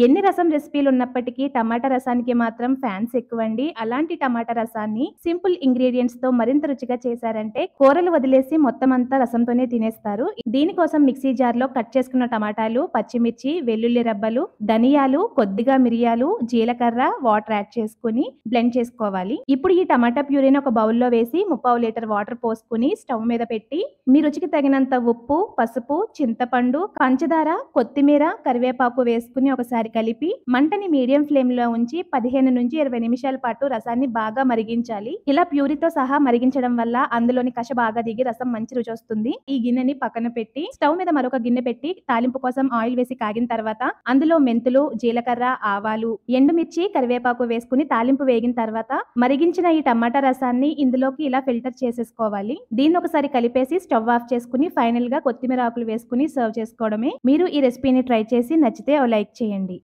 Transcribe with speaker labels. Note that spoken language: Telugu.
Speaker 1: ఎన్ని రసం రెసిపీలు ఉన్నప్పటికీ టమాటా రసానికి మాత్రం ఫ్యాన్స్ ఎక్కువండి. అలాంటి టమాటా రసాన్ని సింపుల్ ఇంగ్రీడియంట్స్ తో మరింత రుచిగా చేశారంటే కూరలు వదిలేసి మొత్తం అంతా రసంతోనే తినేస్తారు. దీనికోసం మిక్సీ జార్ లో కట్ చేసుకున్న టమాటాలు, పచ్చిమిర్చి, వెల్లుల్లి రెబ్బలు, ధనియాలు, కొద్దిగా మిరియాలు, జీలకర్ర, వాటర్ యాడ్ చేసుకుని బ్లెండ్ చేసుకోవాలి. ఇప్పుడు ఈ టమాటా ప్యూరీని ఒక బౌల్లో వేసి 3/4 లీటర్ వాటర్ పోసుకుని స్టవ్ మీద పెట్టి మీ రుచికి తగినంత ఉప్పు, పసుపు, చింతపండు, పంచదార, కొత్తిమీర, కరివేపాకు వేసుకుని ఒకసారి కలిపి మంటని మీడియం ఫ్లేమ్ లో ఉంచి 15 నుంచి 20 నిమిషాల పాటు రసాన్ని బాగా మరిగించాలి. ఇలా ప్యూరీతో సహా మరిగించడం వల్ల అందులోని కష బాగా దిగి రసం మంచి రుచి వస్తుంది. ఈ గిన్నెని పక్కన పెట్టి స్టవ్ మీద మరొక గిన్నె పెట్టి తాలింపు కోసం ఆయిల్ వేసి కాగిన తర్వాత అందులో మెంతులు, జీలకర్ర, ఆవాలు, ఎండుమిర్చి, కరివేపాకు వేసుకుని తాలింపు వేగిన తర్వాత మరిగించిన ఈ టమాటా రసాన్ని ఇందులోకి ఇలా ఫిల్టర్ చేసేసుకోవాలి. దీన్ని ఒకసారి కలిపేసి స్టవ్ ఆఫ్ చేసుకుని ఫైనల్ గా కొత్తిమీర ఆకులు వేసుకుని సర్వ్ చేసుకోవడమే. మీరు ఈ రెసిపీని ట్రై చేసి నచ్చితే ఓ లైక్ చేయండి.